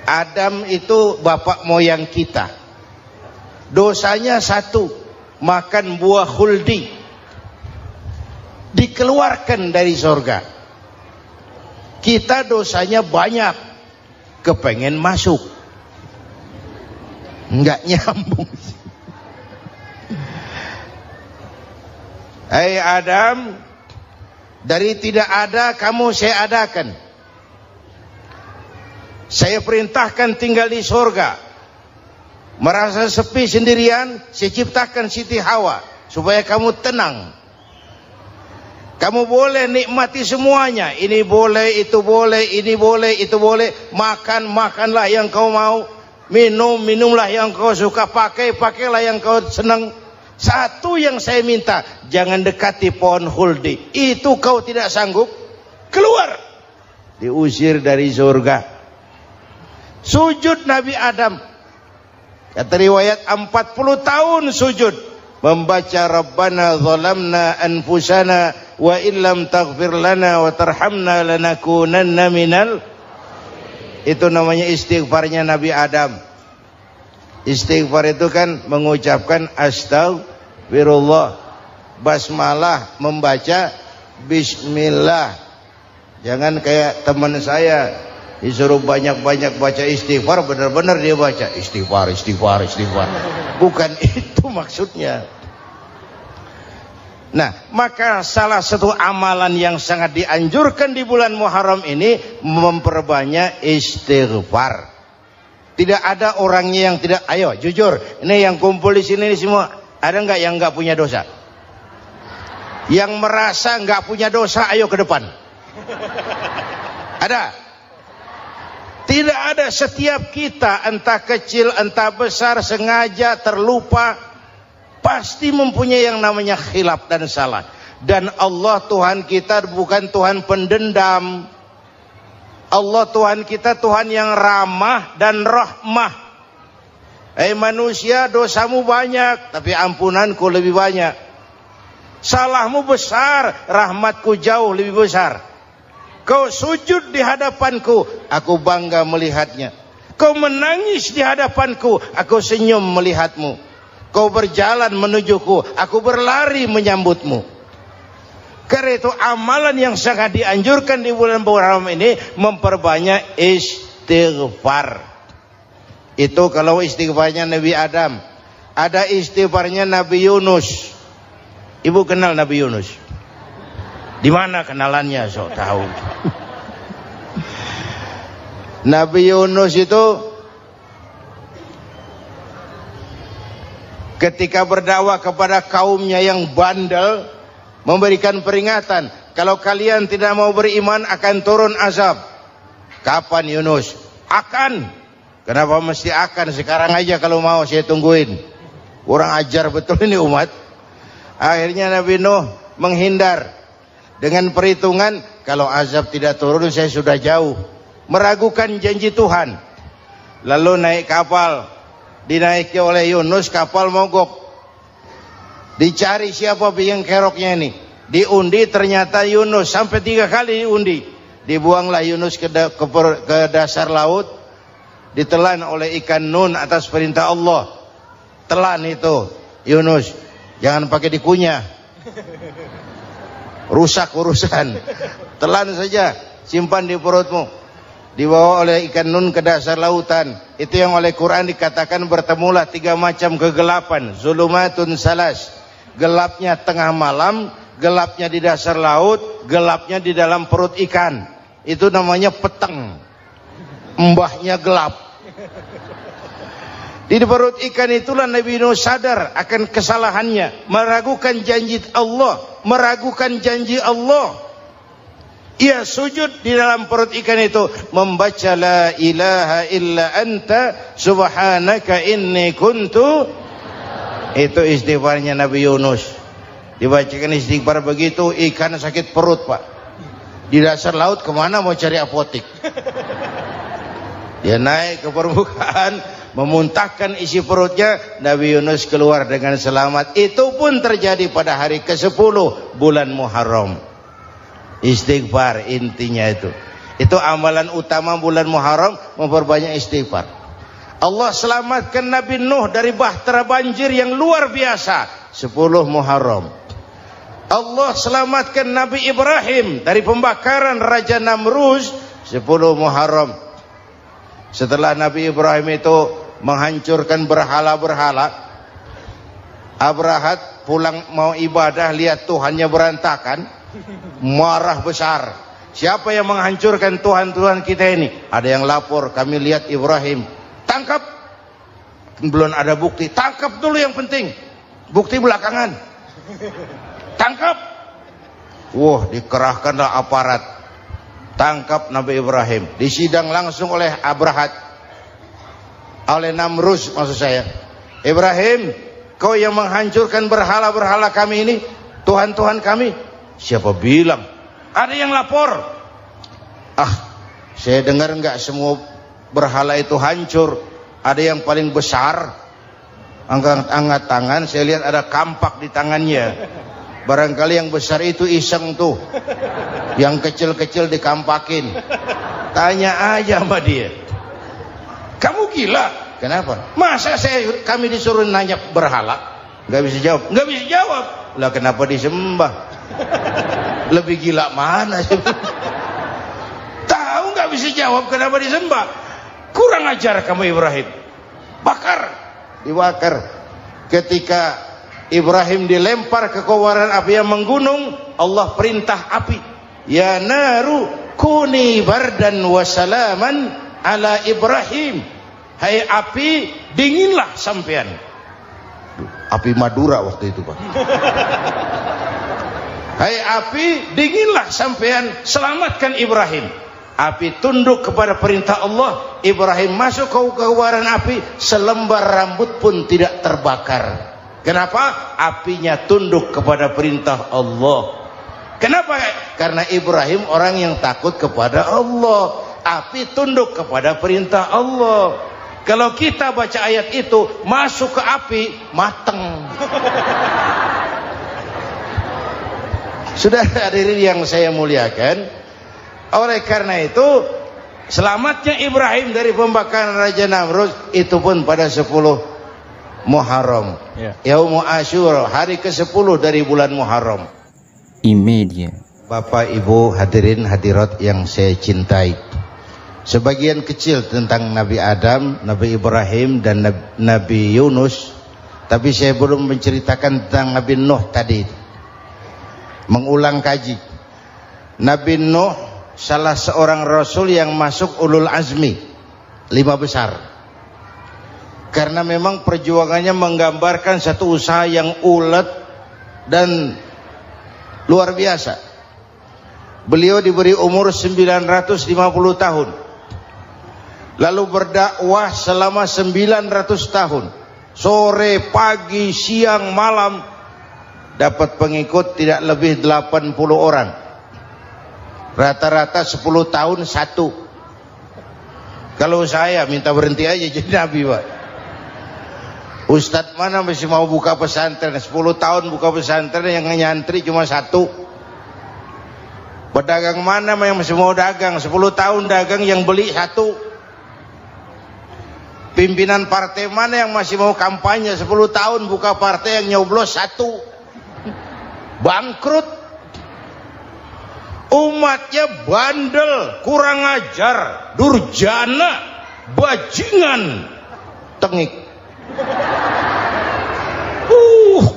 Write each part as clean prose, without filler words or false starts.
Adam itu bapak moyang kita. Dosanya satu, makan buah khuldi, dikeluarkan dari surga. Kita dosanya banyak, kepengen masuk, nggak nyambung. Hai Adam, dari tidak ada kamu saya adakan. Saya perintahkan tinggal di surga. Merasa sepi sendirian, saya ciptakan Siti Hawa supaya kamu tenang. Kamu boleh nikmati semuanya. Ini boleh, itu boleh, ini boleh, itu boleh. Makan, makanlah yang kau mau. Minum, minumlah yang kau suka. Pakai, pakailah yang kau senang. Satu yang saya minta, jangan dekati pohon khuldi. Itu kau tidak sanggup, keluar. Diusir dari surga. Sujud Nabi Adam. Kata riwayat 40 tahun sujud. Membaca Rabbana zalamna anfusana wa illam taghfir lana wa tarhamna lanakunanna minal. Itu namanya istighfarnya Nabi Adam. Istighfar itu kan mengucapkan astagfirullah, basmalah, membaca bismillah. Jangan kayak teman saya disuruh banyak-banyak baca istighfar, benar-benar dia baca istighfar, istighfar, istighfar. Bukan itu maksudnya. Nah, maka salah satu amalan yang sangat dianjurkan di bulan Muharram ini memperbanyak istighfar. Tidak ada orangnya yang tidak. Ayo jujur, ini yang kumpul di sini semua, ada nggak yang nggak punya dosa? Yang merasa nggak punya dosa, ayo ke depan. Ada? Tidak ada. Setiap kita, entah kecil entah besar, sengaja terlupa, pasti mempunyai yang namanya khilaf dan salah. Dan Allah Tuhan kita bukan Tuhan pendendam. Allah Tuhan kita Tuhan yang ramah dan rahmah. Manusia, dosamu banyak, tapi ampunanku lebih banyak. Salahmu besar, rahmatku jauh lebih besar. Kau sujud di hadapanku, aku bangga melihatnya. Kau menangis di hadapanku, aku senyum melihatmu. Kau berjalan menujuku, aku berlari menyambutmu. Karena itu amalan yang sangat dianjurkan di bulan Muharram ini memperbanyak istighfar. Itu kalau istighfarnya Nabi Adam. Ada istighfarnya Nabi Yunus. Ibu kenal Nabi Yunus? Di mana kenalannya? Sok tahu. Nabi Yunus itu ketika berdakwah kepada kaumnya yang bandel, memberikan peringatan, kalau kalian tidak mau beriman akan turun azab. Kapan Yunus? Akan. Kenapa mesti akan? Sekarang aja kalau mau, saya tungguin. Kurang ajar betul ini umat. Akhirnya Nabi Nuh menghindar dengan perhitungan, kalau azab tidak turun saya sudah jauh. Meragukan janji Tuhan. Lalu naik kapal, dinaiki oleh Yunus, kapal mogok. Dicari siapa biang keroknya ini. Diundi, ternyata Yunus. Sampai 3 kali diundi. Dibuanglah Yunus ke dasar laut. Ditelan oleh ikan nun atas perintah Allah. Telan itu Yunus. Jangan pakai dikunyah, rusak urusan. Telan saja, simpan di perutmu. Dibawa oleh ikan nun ke dasar lautan. Itu yang oleh Quran dikatakan bertemulah 3 macam kegelapan. Zulumatun salas. Gelapnya tengah malam, gelapnya di dasar laut, gelapnya di dalam perut ikan. Itu namanya peteng. Mbahnya gelap. Di perut ikan itulah Nabi Nuh sadar akan kesalahannya, meragukan janji Allah, meragukan janji Allah. Ia sujud di dalam perut ikan itu, membaca la ilaha illa anta subhanaka inni kuntu. Itu istighfarnya Nabi Yunus. Dibacakan istighfar begitu, ikan sakit perut, Pak. Di dasar laut kemana mau cari apotik? Dia naik ke permukaan, memuntahkan isi perutnya. Nabi Yunus keluar dengan selamat. Itu pun terjadi pada hari ke-10 bulan Muharram. Istighfar intinya itu. Itu amalan utama bulan Muharram, memperbanyak istighfar. Allah selamatkan Nabi Nuh dari bahtera banjir yang luar biasa, 10 Muharram. Allah selamatkan Nabi Ibrahim dari pembakaran Raja Namrud, 10 Muharram. Setelah Nabi Ibrahim itu menghancurkan berhala-berhala, Abrahat pulang mau ibadah, lihat Tuhannya berantakan, marah besar. Siapa yang menghancurkan Tuhan-Tuhan kita ini? Ada yang lapor, kami lihat Ibrahim. Tangkap. Belum ada bukti, tangkap dulu yang penting. Bukti belakangan. Tangkap. Wah, dikerahkanlah aparat. Tangkap Nabi Ibrahim. Disidang langsung oleh Abrahat. Oleh Namrud maksud saya. Ibrahim, kau yang menghancurkan berhala-berhala kami ini, Tuhan-Tuhan kami. Siapa bilang? Ada yang lapor. Saya dengar enggak semua berhala itu hancur. Ada yang paling besar. Angkat tangan, saya lihat ada kampak di tangannya. Barangkali yang besar itu iseng tuh. Yang kecil-kecil dikampakin. Tanya aja sama dia. Kamu gila? Kenapa? Masa kami disuruh nanya berhala? Enggak bisa jawab. Enggak bisa jawab. Lah kenapa disembah? Lebih gila mana sih? Tahu nggak bisa jawab kenapa disembah? Kurang ajar kamu Ibrahim. Bakar, dibakar. Ketika Ibrahim dilempar ke kobaran api yang menggunung, Allah perintah api, ya naru kuni bardan wa salaman ala Ibrahim. Hai api, dinginlah sampean. Api Madura waktu itu, Pak. Hai api, dinginlah sampean, selamatkan Ibrahim. Api tunduk kepada perintah Allah. Ibrahim masuk ke kobaran api, selembar rambut pun tidak terbakar. Kenapa? Apinya tunduk kepada perintah Allah. Kenapa? Karena Ibrahim orang yang takut kepada Allah. Api tunduk kepada perintah Allah. Kalau kita baca ayat itu, masuk ke api, mateng. Sudah hadirin yang saya muliakan, oleh karena itu selamatnya Ibrahim dari pembakaran Raja Namrud itu pun pada 10 Muharram, Yaumul Asyura, hari ke-10 dari bulan Muharram. Imedia. Bapak Ibu hadirin hadirat yang saya cintai, sebagian kecil tentang Nabi Adam, Nabi Ibrahim dan Nabi Yunus, tapi saya belum menceritakan tentang Nabi Nuh tadi. Mengulang kaji. Nabi Nuh salah seorang rasul yang masuk ulul azmi, 5 besar. Karena memang perjuangannya menggambarkan satu usaha yang ulet dan luar biasa. Beliau diberi umur 950 tahun. Lalu berdakwah selama 900 tahun. Sore, pagi, siang, malam. Dapat pengikut tidak lebih 80 orang. Rata-rata 10 tahun satu. Kalau saya minta berhenti aja jadi nabi, Pak. Ustadz mana masih mau buka pesantren? 10 tahun buka pesantren, yang nyantri cuma 1. Pedagang mana yang masih mau dagang? 10 tahun dagang, yang beli 1. Pimpinan partai mana yang masih mau kampanye? 10 tahun buka partai, yang nyoblos 1. Bangkrut. Umatnya bandel, kurang ajar, durjana, bajingan, tengik.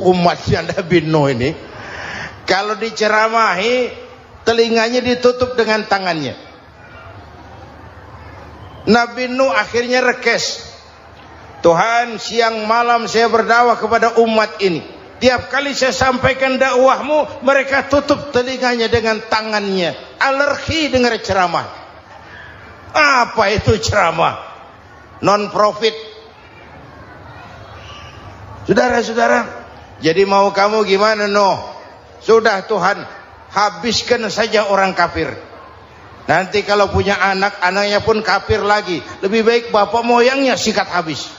Umatnya Nabi Nuh ini kalau diceramahi, telinganya ditutup dengan tangannya. Nabi Nuh akhirnya rekes. Tuhan, siang malam saya berdakwah kepada umat ini. Tiap kali saya sampaikan dakwahmu, mereka tutup telinganya dengan tangannya. Alergi dengar ceramah. Apa itu ceramah? Non-profit. Saudara-saudara, jadi mau kamu gimana, Nuh? Sudah Tuhan, habiskan saja orang kafir. Nanti kalau punya anak, anaknya pun kafir lagi. Lebih baik bapak moyangnya sikat habis.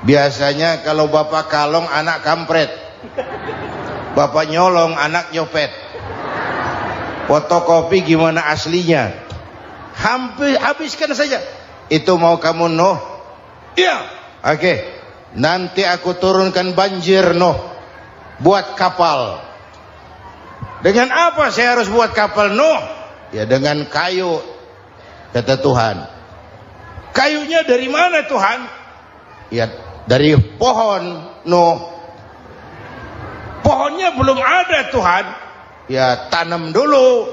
Biasanya kalau bapak kalong, anak kampret. Bapak nyolong, anak nyopet. Fotokopi gimana aslinya? Hampir habiskan saja. Itu mau kamu Nuh? Iya. Oke. Nanti aku turunkan banjir Nuh. Buat kapal. Dengan apa saya harus buat kapal Nuh? Ya dengan kayu. Kata Tuhan. Kayunya dari mana Tuhan? Ya dari pohon Nuh. Pohonnya belum ada Tuhan. Ya tanam dulu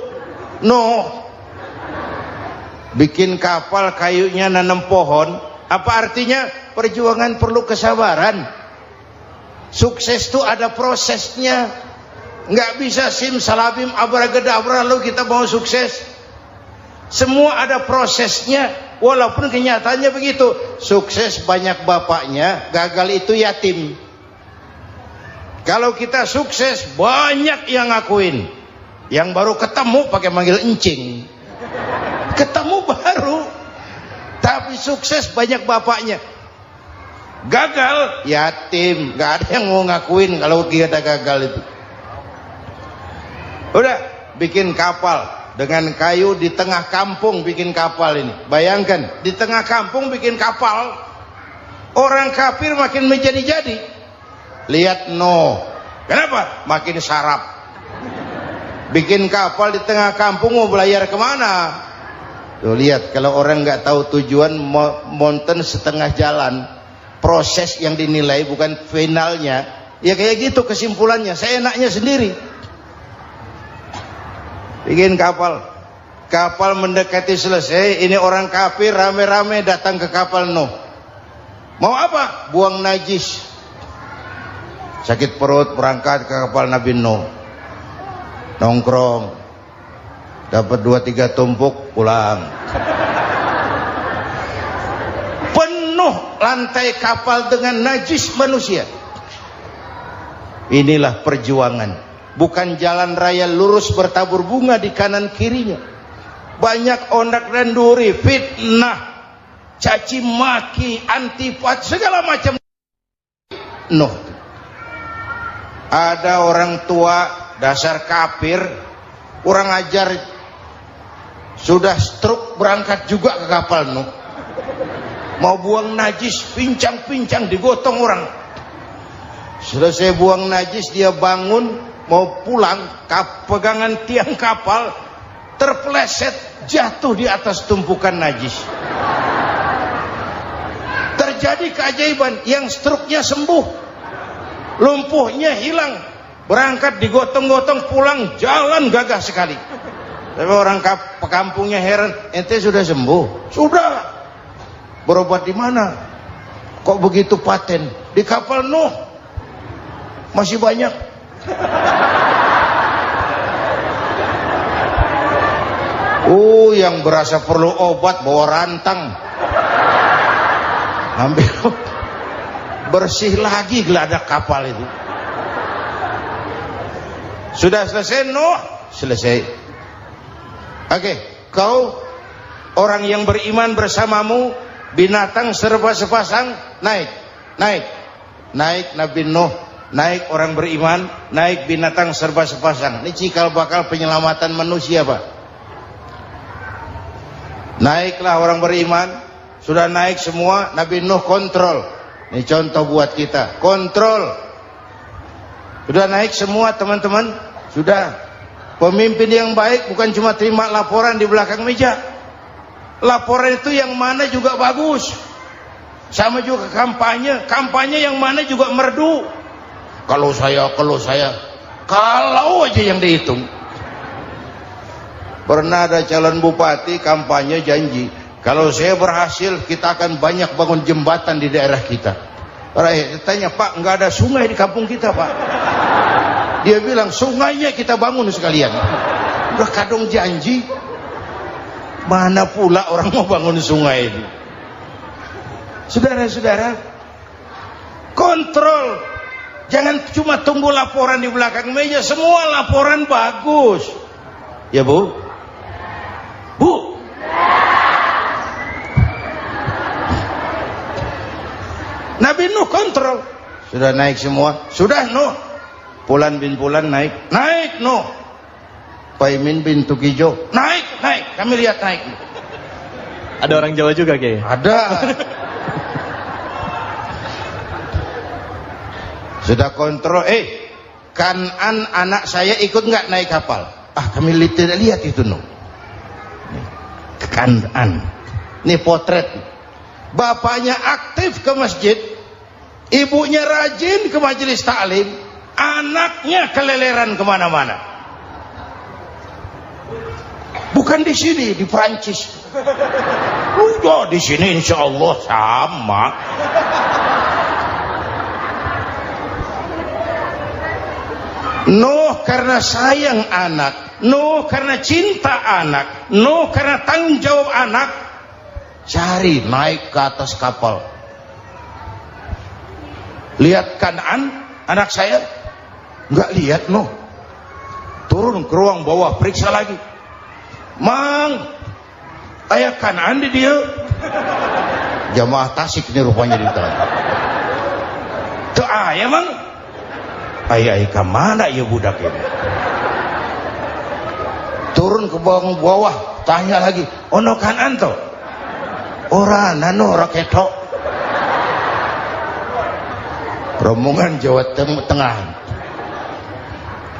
Nuh. Bikin kapal kayunya nanam pohon. Apa artinya? Perjuangan perlu kesabaran. Sukses itu ada prosesnya. Nggak bisa simsalabim abracadabra lalu kita mau sukses. Semua ada prosesnya. Walaupun kenyataannya begitu. Sukses banyak bapaknya, gagal itu yatim. Kalau kita sukses banyak yang ngakuin. Yang baru ketemu pakai manggil encing. Ketemu baru. Tapi sukses banyak bapaknya. Gagal yatim, gak ada yang mau ngakuin kalau kita gagal itu. Udah bikin kapal dengan kayu di tengah kampung, bikin kapal ini. Bayangkan di tengah kampung bikin kapal. Orang kafir makin menjadi-jadi. Lihat Nuh, kenapa? Makin sarap. Bikin kapal di tengah kampung mau belayar kemana? Tuh lihat, kalau orang nggak tahu tujuan, mountain setengah jalan. Proses yang dinilai bukan finalnya. Ya kayak gitu kesimpulannya. Saya enaknya sendiri. Bikin kapal. Kapal mendekati selesai. Ini orang kafir rame-rame datang ke kapal Nuh. Mau apa? Buang najis. Sakit perut berangkat ke kapal Nabi Nuh. Nongkrong. Dapat 2-3 tumpuk pulang. Penuh lantai kapal dengan najis manusia. Inilah perjuangan. Bukan jalan raya lurus bertabur bunga di kanan kirinya. Banyak ondak dan duri, fitnah, caci maki, antipat, segala macam. Nuh. Ada orang tua dasar kafir, kurang ajar, sudah stroke berangkat juga ke kapal Nuh. Mau buang najis, pincang-pincang digotong orang. Selesai buang najis dia bangun mau pulang, pegangan tiang kapal terpeleset jatuh di atas tumpukan najis. Terjadi keajaiban, yang stroke-nya sembuh, lumpuhnya hilang, berangkat digotong-gotong pulang jalan gagah sekali. Tapi orang kampungnya heran, ente sudah sembuh? Sudah. Berobat di mana? Kok begitu paten? Di kapal Nuh. Masih banyak. Yang berasa perlu obat bawa rantang. Ambil bersih lagi geladak kapal itu. Sudah selesai Nuh? Selesai. Oke, kau orang yang beriman bersamamu, binatang serba sepasang, naik Nabi Nuh, naik orang beriman, naik binatang serba sepasang. Ini cikal bakal penyelamatan manusia, Pak. Naiklah orang beriman, sudah naik semua, Nabi Nuh kontrol. Ini contoh buat kita, kontrol. Sudah naik semua teman-teman, sudah. Pemimpin yang baik bukan cuma terima laporan di belakang meja. Laporan itu yang mana juga bagus. Sama juga kampanye. Kampanye yang mana juga merdu. Kalau saya. Kalau aja yang dihitung. Pernah ada calon bupati kampanye janji, kalau saya berhasil kita akan banyak bangun jembatan di daerah kita. Rakyat tanya, Pak, nggak ada sungai di kampung kita, Pak. Dia bilang, sungainya kita bangun sekalian. Udah kadung janji. Mana pula orang mau bangun sungai itu. Saudara-saudara, kontrol. Jangan cuma tunggu laporan di belakang meja. Semua laporan bagus. Ya Bu? Bu? Nabi Nuh kontrol. Sudah naik semua? Sudah Nuh. Pulan bin Pulan naik Nuh. Paimin bintu Kijo. Naik, kami lihat naik. Ada orang Jawa juga Kiai? Ada. Sudah kontrol, Kan'an anak saya ikut nggak naik kapal? Kami tidak lihat itu no. Kan'an. Ini potret. Bapaknya aktif ke masjid, ibunya rajin ke majelis taklim, anaknya keleleran kemana-mana. Bukan di sini, di Prancis. Udah di sini insya Allah sama. Nuh karena sayang anak, Nuh karena cinta anak, Nuh karena tanggung jawab anak, cari naik ke atas kapal. Lihat Kan'an anak saya, nggak lihat Nuh. Turun ke ruang bawah, periksa lagi. Mang, ayah Kan'an di dia. Jamaah Tasik ini rupanya di dalam. Tuh ayah mang. Ayah ke mana ya budak ini? Turun ke bawah, tanya lagi. Ono Kan'an to? Ora nano raketo. Rombongan Jawa Tengah.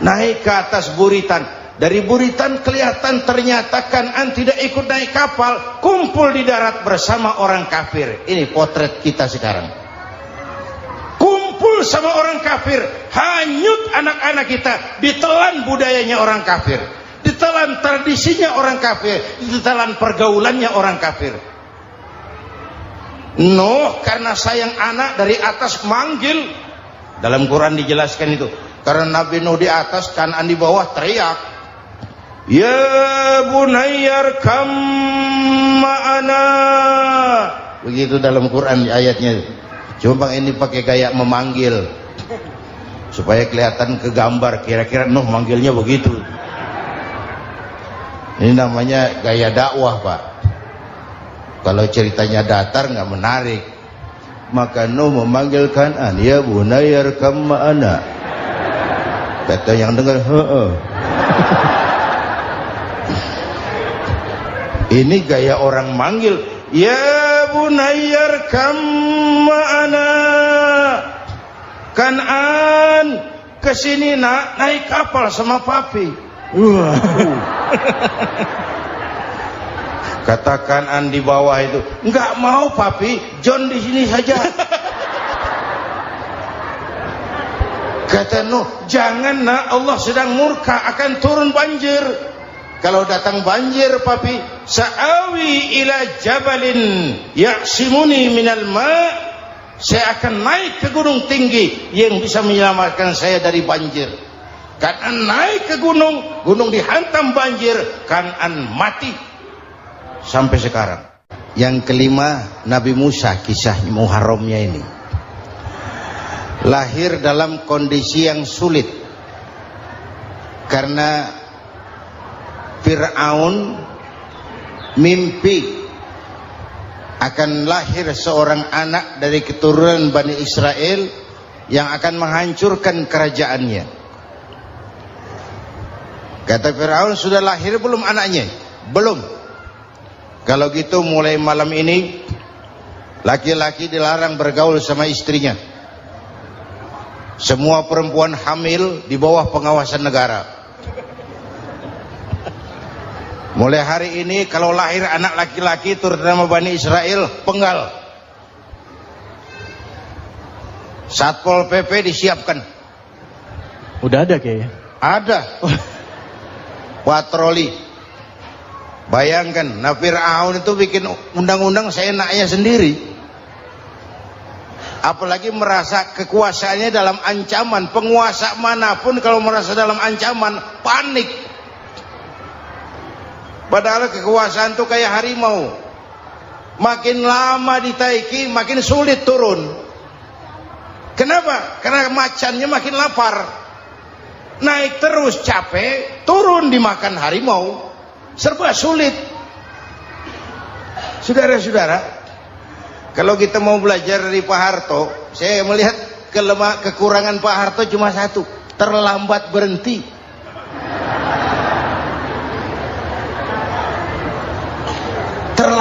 Naik ke atas buritan. Dari buritan kelihatan ternyata Kan'an tidak ikut naik kapal, kumpul di darat bersama orang kafir. Ini potret kita sekarang. Kumpul sama orang kafir, hanyut anak-anak kita, ditelan budayanya orang kafir, ditelan tradisinya orang kafir, ditelan pergaulannya orang kafir. Nuh karena sayang anak dari atas manggil. Dalam Quran dijelaskan itu. Karena Nabi Nuh di atas, Kan'an di bawah, teriak, ya bunayyar kam ma'ana. Begitu dalam Quran ayatnya. Cuma ini pakai gaya memanggil supaya kelihatan kegambar, kira-kira Nuh manggilnya begitu. Ini namanya gaya dakwah, Pak. Kalau ceritanya datar nggak menarik. Maka Nuh memanggil Kan'an, ya bunayyar kam ma'ana. Kata yang dengar, Ini gaya orang manggil. Ya bunayyar kam ma'ana. Kan'an, kesini nak, naik kapal sama papi. Kata Kan'an di bawah itu, enggak mau papi, John di sini saja. Kata Nuh, jangan nak, Allah sedang murka, akan turun banjir. Kalau datang banjir papi, sa'awi ila jabalin ya'simuni minal ma', saya akan naik ke gunung tinggi yang bisa menyelamatkan saya dari banjir. Kan'an naik ke gunung, gunung dihantam banjir, Kan'an mati sampai sekarang. Yang kelima, Nabi Musa, kisah Muharramnya ini. Lahir dalam kondisi yang sulit karena Fir'aun mimpi akan lahir seorang anak dari keturunan Bani Israel yang akan menghancurkan kerajaannya. Kata Fir'aun, sudah lahir belum anaknya? Belum. Kalau gitu mulai malam ini laki-laki dilarang bergaul sama istrinya. Semua perempuan hamil di bawah pengawasan negara. Mulai hari ini kalau lahir anak laki-laki terutama Bani Israel, penggal. Satpol PP disiapkan. Udah ada kayaknya. Ada. Patroli. Bayangkan, nah Fir'aun itu bikin undang-undang seenaknya sendiri. Apalagi merasa kekuasaannya dalam ancaman. Penguasa manapun kalau merasa dalam ancaman, panik. Padahal kekuasaan itu kayak harimau. Makin lama ditaiki, makin sulit turun. Kenapa? Karena macannya makin lapar. Naik terus capek, turun dimakan harimau. Serba sulit. Saudara-saudara, kalau kita mau belajar dari Pak Harto, saya melihat kekurangan Pak Harto cuma satu, terlambat berhenti.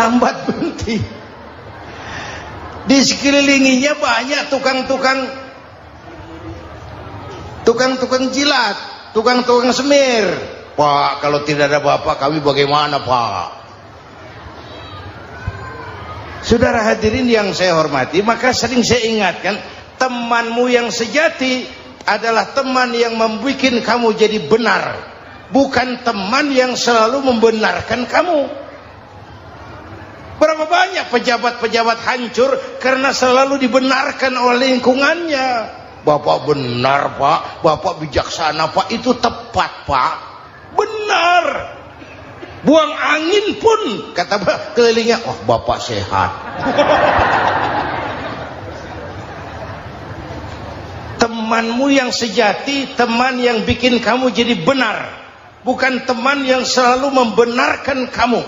lambat berhenti. Di sekelilinginya banyak tukang jilat, tukang semir. Pak, kalau tidak ada bapak kami bagaimana, Pak? Saudara hadirin yang saya hormati, maka sering saya ingatkan, temanmu yang sejati adalah teman yang membuat kamu jadi benar, bukan teman yang selalu membenarkan kamu. Berapa banyak pejabat-pejabat hancur karena selalu dibenarkan oleh lingkungannya. Bapak benar, Pak. Bapak bijaksana, Pak. Itu tepat, Pak. Benar. Buang angin pun kata kelilingnya, oh Bapak sehat. Temanmu yang sejati, teman yang bikin kamu jadi benar, bukan teman yang selalu membenarkan kamu.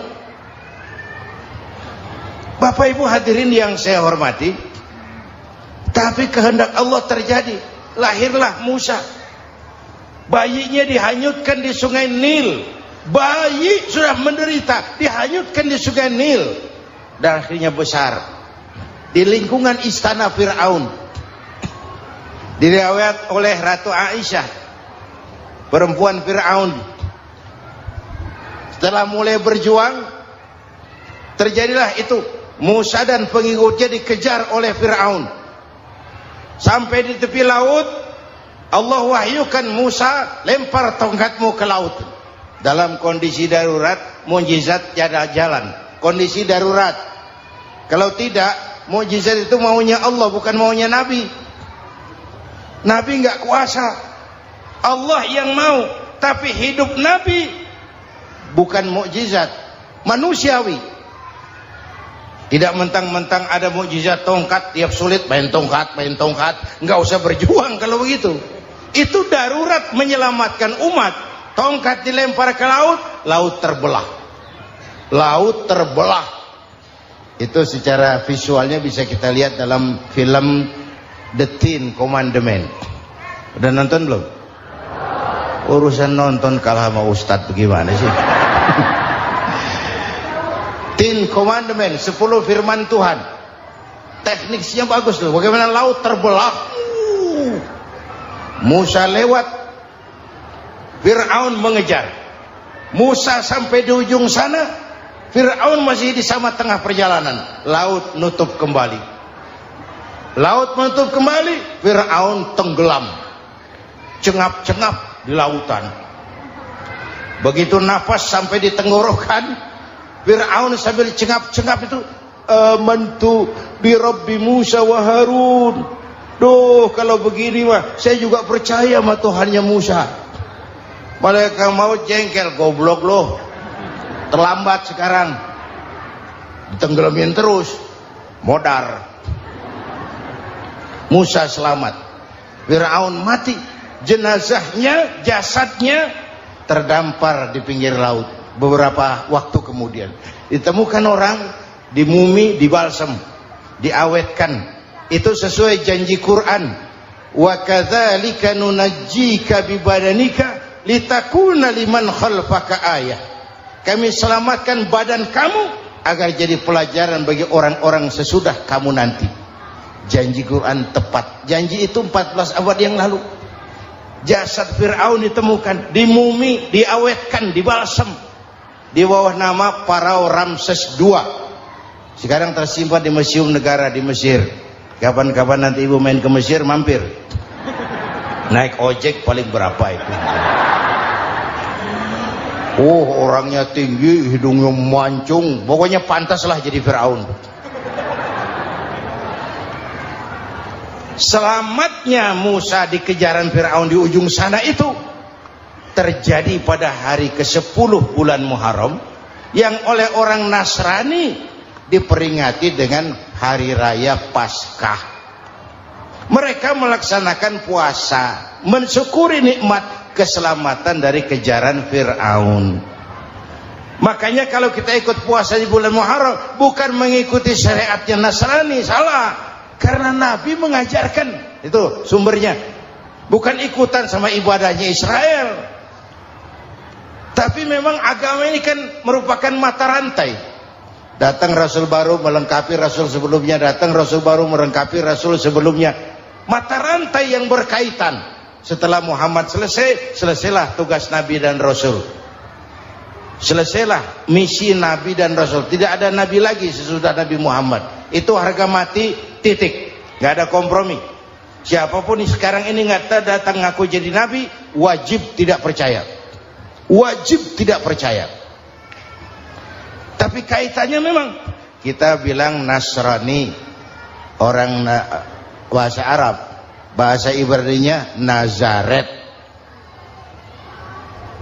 Bapak Ibu hadirin yang saya hormati, tapi kehendak Allah terjadi. Lahirlah Musa. Bayinya dihanyutkan di sungai Nil. Bayi sudah menderita, dihanyutkan di sungai Nil. Dan akhirnya besar di lingkungan istana Fir'aun. Diriwayat oleh Ratu Aisyah, perempuan Fir'aun, setelah mulai berjuang, terjadilah itu. Musa dan pengikutnya dikejar oleh Fir'aun. Sampai di tepi laut, Allah wahyukan Musa, lempar tongkatmu ke laut. Dalam kondisi darurat, mukjizat tiada jalan. Kondisi darurat. Kalau tidak, mukjizat itu maunya Allah, bukan maunya Nabi. Nabi nggak kuasa. Allah yang mau. Tapi hidup Nabi bukan mukjizat, manusiawi. Tidak mentang-mentang ada mukjizat tongkat, tiap sulit main tongkat. Nggak usah berjuang kalau begitu. Itu darurat menyelamatkan umat. Tongkat dilempar ke laut, laut terbelah. Laut terbelah. Itu secara visualnya bisa kita lihat dalam film The Ten Commandments. Udah nonton belum? Urusan nonton kalah sama Ustadz bagaimana sih? Ten Commandments, 10 firman Tuhan. Tekniknya bagus loh. Bagaimana laut terbelah. Musa lewat, Fir'aun mengejar. Musa sampai di ujung sana, Fir'aun masih di sama tengah perjalanan. Laut nutup kembali. Laut menutup kembali, Fir'aun tenggelam. Cengap-cengap di lautan. Begitu nafas sampai di tenggorokan, Fir'aun sambil cengap-cengap itu, amantu bi Rabbi Musa wa Harun. Duh, kalau begini mah saya juga percaya sama Tuhannya Musa. Malaikat maut jengkel, goblok loh. Terlambat sekarang. Ditenggelamin terus. Modar. Musa selamat. Fir'aun mati. Jenazahnya, jasadnya terdampar di pinggir laut. Beberapa waktu kemudian ditemukan orang, dimumi, dibalsem, diawetkan. Itu sesuai janji Quran. Wa kadzalika nunajjika bi badanika litakuna liman khalfaka ayah. Kami selamatkan badan kamu agar jadi pelajaran bagi orang-orang sesudah kamu nanti. Janji Quran tepat. Janji itu 14 abad yang lalu. Jasad Fir'aun ditemukan, dimumi, diawetkan, dibalsem di bawah nama Farao Ramses II. Sekarang tersimpan di Museum Negara di Mesir. Kapan-kapan nanti ibu main ke Mesir, mampir. Naik ojek paling berapa itu? Oh, orangnya tinggi, hidungnya mancung, pokoknya pantaslah jadi Fir'aun. Selamatnya Musa di kejaran Fir'aun di ujung sana itu terjadi pada hari ke-10 bulan Muharram, yang oleh orang Nasrani diperingati dengan hari raya Paskah. Mereka melaksanakan puasa, mensyukuri nikmat keselamatan dari kejaran Fir'aun. Makanya kalau kita ikut puasa di bulan Muharram, bukan mengikuti syariatnya Nasrani, salah. Karena Nabi mengajarkan, itu sumbernya. Bukan ikutan sama ibadahnya Israel. Tapi memang agama ini kan merupakan mata rantai. Datang Rasul baru melengkapi Rasul sebelumnya, datang Rasul baru melengkapi Rasul sebelumnya. Mata rantai yang berkaitan. Setelah Muhammad selesai, selesailah tugas Nabi dan Rasul. Selesailah misi Nabi dan Rasul. Tidak ada Nabi lagi sesudah Nabi Muhammad. Itu harga mati, titik. Gak ada kompromi. Siapapun sekarang ini nggak datang ngaku jadi Nabi, wajib tidak percaya. Wajib tidak percaya. Tapi kaitannya memang kita bilang Nasrani, orang bahasa Arab, bahasa Ibraninya Nazaret,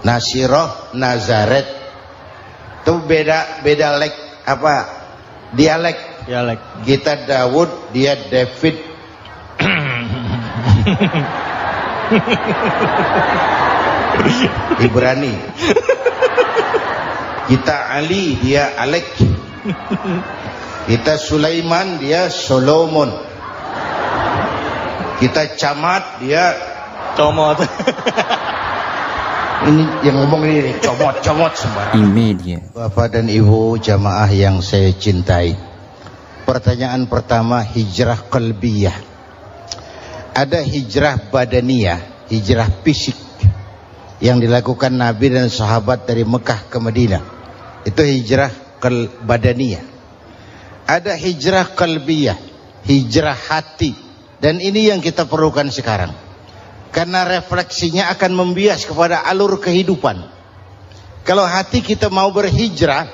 Nasiroh, Nazaret. Itu beda dialek. Kita Daud, dia David. Ibrani. Kita Ali, dia Alek. Kita Sulaiman, dia Solomon. Kita Camat, dia Comot. Ini yang ngomong ini comot sembarang. Imedia. Bapak dan Ibu jamaah yang saya cintai, pertanyaan pertama, hijrah qalbiyah. Ada hijrah badaniyah, hijrah fisik yang dilakukan Nabi dan sahabat dari Mekah ke Madinah. Itu hijrah badaniyah. Ada hijrah qalbiyah, hijrah hati. Dan ini yang kita perlukan sekarang. Karena refleksinya akan membias kepada alur kehidupan. Kalau hati kita mau berhijrah,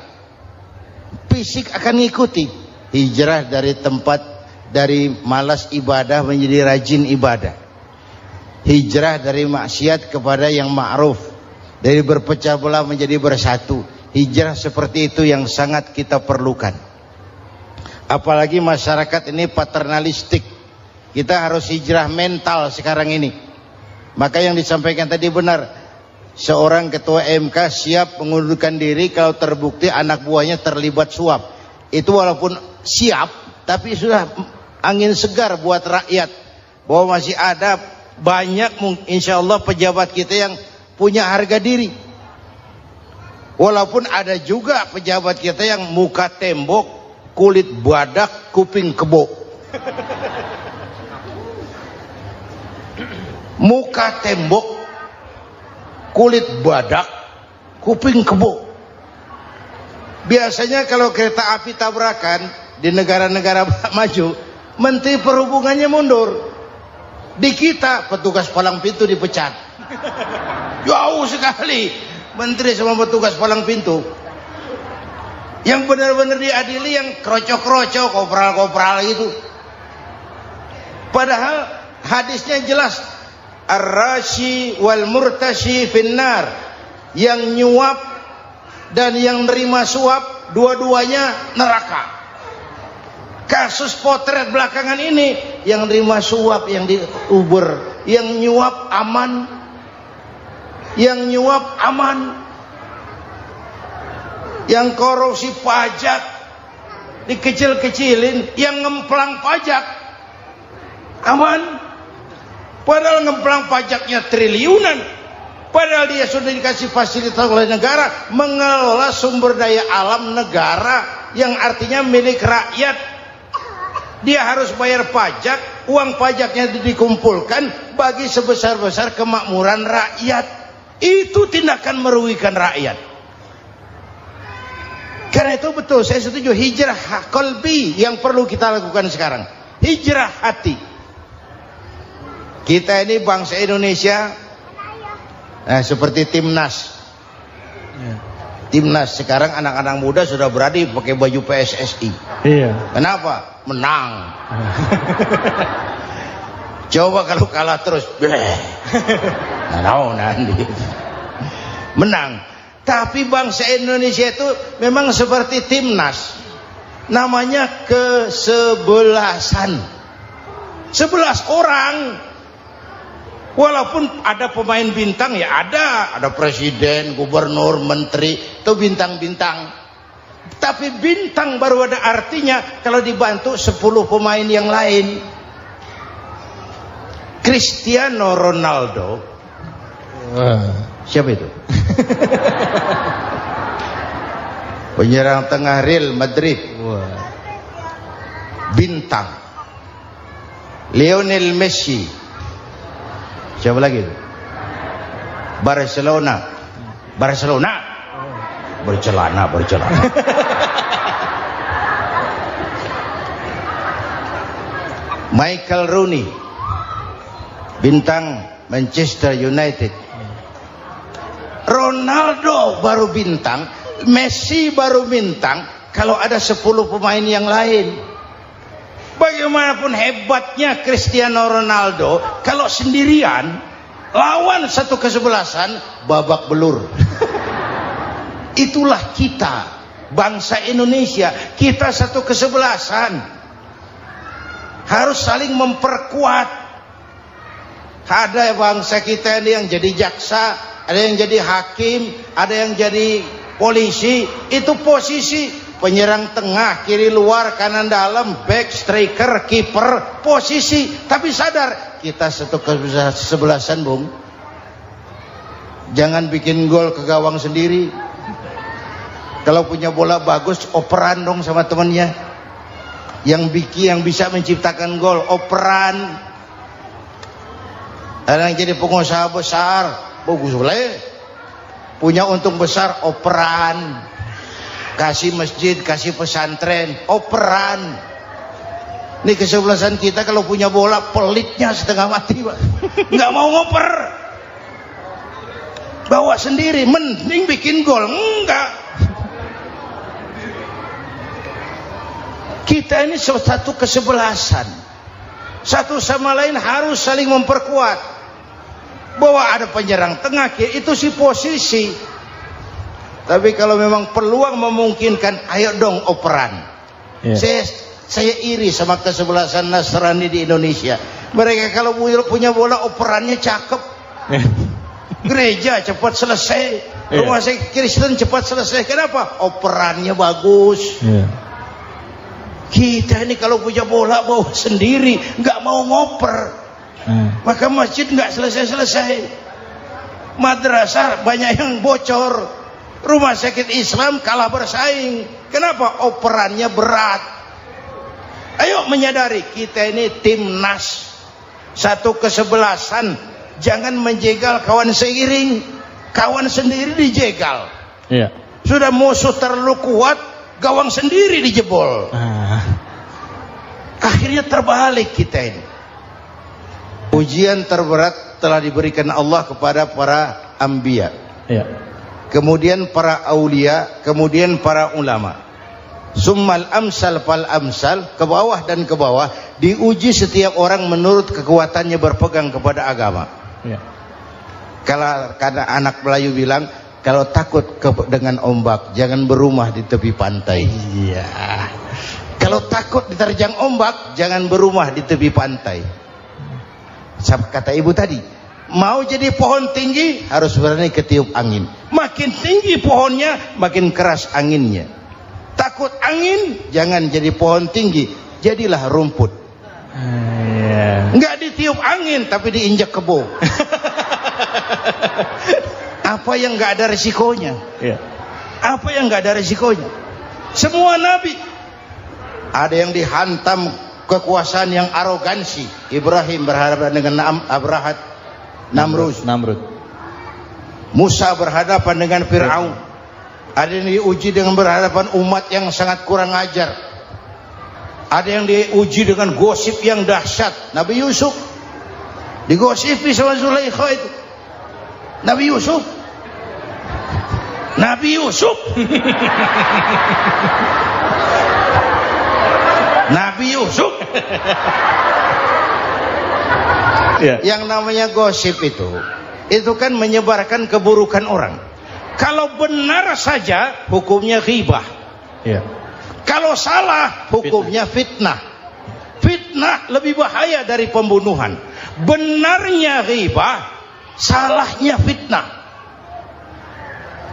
fisik akan ngikuti. Hijrah dari malas ibadah menjadi rajin ibadah. Hijrah dari maksiat kepada yang ma'ruf, dari berpecah belah menjadi bersatu. Hijrah seperti itu yang sangat kita perlukan. Apalagi masyarakat ini paternalistik. Kita harus hijrah mental sekarang ini. Maka yang disampaikan tadi benar. Seorang ketua MK siap mengundurkan diri kalau terbukti anak buahnya terlibat suap. Itu walaupun siap, tapi sudah angin segar buat rakyat. Bahwa masih ada banyak insya Allah pejabat kita yang punya harga diri. Walaupun ada juga pejabat kita yang muka tembok, kulit badak, kuping kebo. Muka tembok, kulit badak, kuping kebo. Biasanya kalau kereta api tabrakan di negara-negara maju, Menteri Perhubungannya mundur. Di kita petugas palang pintu dipecat. Jauh sekali Menteri sama petugas palang pintu. Yang benar-benar diadili yang krocok-krocok, kopral-kopral gitu. Padahal hadisnya jelas. Ar-rashi wal murtashi finnar. Yang nyuap dan yang nerima suap, dua-duanya neraka. Kasus potret belakangan ini, yang nerima suap, yang diuber, yang nyuap aman, yang nyuap aman, yang korupsi pajak dikecil-kecilin, yang ngemplang pajak aman. Padahal ngemplang pajaknya triliunan. Padahal dia sudah dikasih fasilitas oleh negara mengelola sumber daya alam negara yang artinya milik rakyat. Dia harus bayar pajak, uang pajaknya dikumpulkan bagi sebesar-besar kemakmuran rakyat. Itu tindakan merugikan rakyat. Karena itu betul, saya setuju, hijrah qalbi yang perlu kita lakukan sekarang. Hijrah hati. Kita ini bangsa Indonesia, nah seperti timnas. Timnas sekarang anak-anak muda sudah berani pakai baju PSSI. Iya. Kenapa? Menang. Coba kalau kalah terus, nanti menang. Tapi bangsa Indonesia itu memang seperti timnas. Namanya kesebelasan. 11 orang. Walaupun ada pemain bintang ya ada presiden, gubernur, menteri, itu bintang-bintang. Tapi bintang baru ada artinya kalau dibantu 10 pemain yang lain. Cristiano Ronaldo. Siapa itu? Penyerang tengah Real Madrid, Wah. bintang. Lionel Messi. Siapa lagi? Barcelona. Bercelana. Michael Rooney, bintang Manchester United. Ronaldo baru bintang, Messi baru bintang kalau ada 10 pemain yang lain. Bagaimanapun hebatnya Cristiano Ronaldo, kalau sendirian lawan satu kesebelasan, babak belur. Itulah kita, bangsa Indonesia. Kita satu kesebelasan, harus saling memperkuat. Ada bangsa kita ini yang jadi jaksa, ada yang jadi hakim, ada yang jadi polisi. Itu posisi penyerang tengah, kiri luar, kanan dalam, back, striker, kiper, posisi. Tapi sadar kita satu kesebelasan, Bung. Jangan bikin gol ke gawang sendiri. Kalau punya bola bagus, operan dong sama temannya. Yang bisa menciptakan gol, operan. Ada yang jadi pengusaha besar, bagus boleh. Punya untung besar, operan. Kasih masjid, kasih pesantren, operan. Ini kesebelasan kita kalau punya bola pelitnya setengah mati, Pak. Nggak mau ngoper. Bawa sendiri, mending bikin gol. Enggak. Kita ini satu kesebelasan. Satu sama lain harus saling memperkuat. Bahwa ada penyerang tengah, itu si posisi. Tapi kalau memang peluang memungkinkan, ayo dong operan. Saya iri sama kesebelasan Nasrani di Indonesia. Mereka kalau punya bola operannya cakep. Gereja cepat selesai, rumah sakit Kristen cepat selesai. Kenapa? Operannya bagus. Kita ini kalau punya bola bawa sendiri, nggak mau ngoper. Maka masjid nggak selesai-selesai. Madrasah banyak yang bocor. Rumah sakit Islam kalah bersaing. Kenapa? Operannya berat. Ayo menyadari kita ini timnas, satu kesebelasan. Jangan menjegal kawan seiring, kawan sendiri dijegal. Sudah musuh terlalu kuat, gawang sendiri dijebol. Akhirnya terbalik kita ini. Ujian terberat telah diberikan Allah kepada para anbiya, kemudian para aulia, kemudian para ulama. Summal amsal fal amsal, ke bawah dan ke bawah, diuji setiap orang menurut kekuatannya berpegang kepada agama. Kalau karena anak Melayu bilang, kalau takut dengan ombak, jangan berumah di tepi pantai. Kalau takut diterjang ombak, jangan berumah di tepi pantai. Kata ibu tadi, mau jadi pohon tinggi harus berani ketiup angin. Makin tinggi pohonnya, makin keras anginnya. Takut angin, jangan jadi pohon tinggi, jadilah rumput. Nggak ditiup angin, tapi diinjak kebo. Apa yang nggak ada resikonya? Apa yang nggak ada resikonya? Semua nabi ada yang dihantam kekuasaan yang arogansi. Ibrahim berhadapan dengan Namrud. Musa berhadapan dengan Fir'aun. Ada yang diuji dengan berhadapan umat yang sangat kurang ajar. Ada yang diuji dengan gosip yang dahsyat. Nabi Yusuf digosipi sama Zulaikha itu. Nabi Yusuf Yang namanya gosip itu kan menyebarkan keburukan orang. Kalau benar saja hukumnya ghibah. Kalau salah hukumnya fitnah. Fitnah lebih bahaya dari pembunuhan. Benarnya ghibah, salahnya fitnah.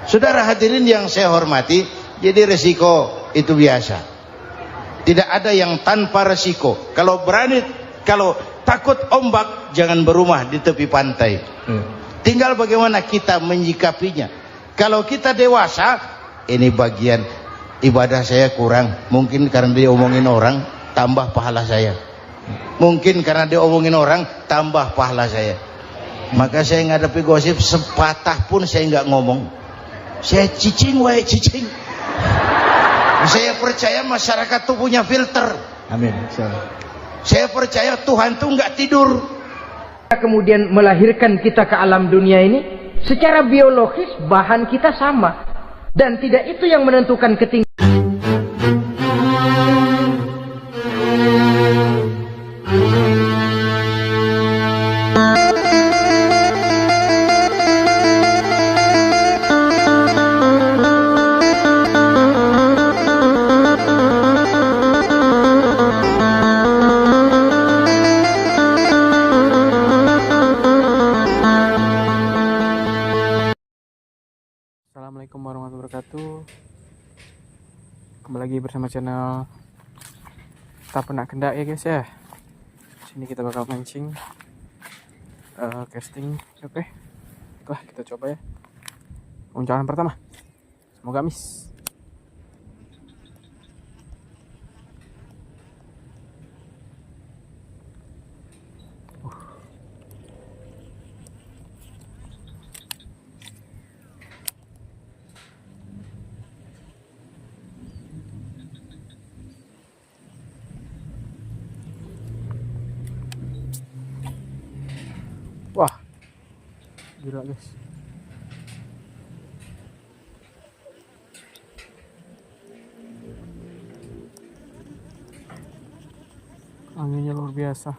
Saudara hadirin yang saya hormati, jadi resiko itu biasa. Tidak ada yang tanpa resiko. Kalau takut ombak, jangan berumah di tepi pantai. Tinggal bagaimana kita menyikapinya. Kalau kita dewasa, ini bagian ibadah saya kurang. Mungkin karena dia omongin orang, tambah pahala saya. Mungkin karena dia omongin orang, tambah pahala saya. Maka saya ngadepi gosip sepatah pun saya nggak ngomong. Saya cicing wae cicing. Saya percaya masyarakat tuh punya filter. Amin. Insyaallah. Saya percaya Tuhan tuh nggak tidur. Kemudian melahirkan kita ke alam dunia ini, secara biologis bahan kita sama, dan tidak itu yang menentukan ketinggian. Assalamualaikum warahmatullahi wabarakatuh. Kembali lagi bersama channel Tak Pernah Kendak ya guys ya. Sini kita bakal mancing, casting. Oke, lah kita coba ya. Uncalan pertama, semoga miss. Wah, gila guys. Anginnya luar biasa.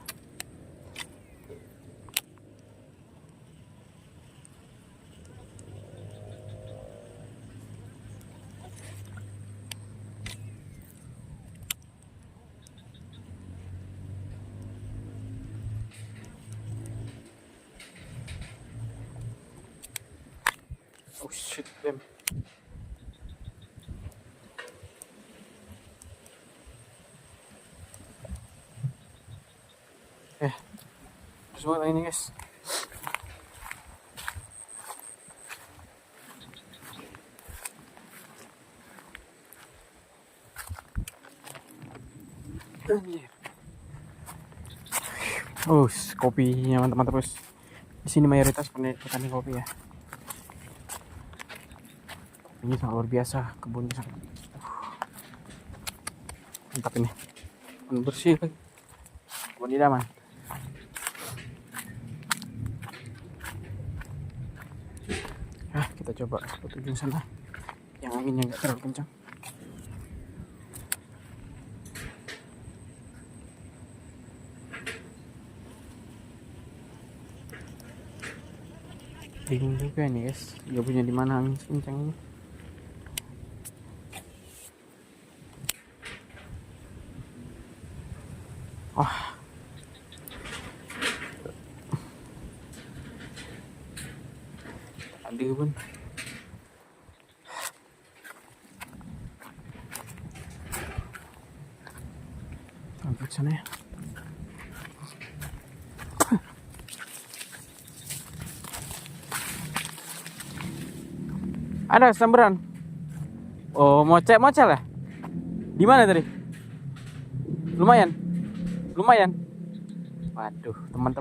Oh shit, damn. Terus banget ini guys. Oh, kopinya mantap-mantap guys. Di sini mayoritas petani kopi ya. Ini sangat luar biasa, kebunnya sangat mantap ini. Bersih lagi. Kebun idaman. Kita coba ke ujung sana yang anginnya nggak terlalu kencang. Bingung juga nih guys, dia punya di mana angin kencang ini. Wah, ada pun. Sampai sana ya. Ada samberan. Oh, mocel ya? Di mana tadi? Lumayan. Waduh, teman-teman.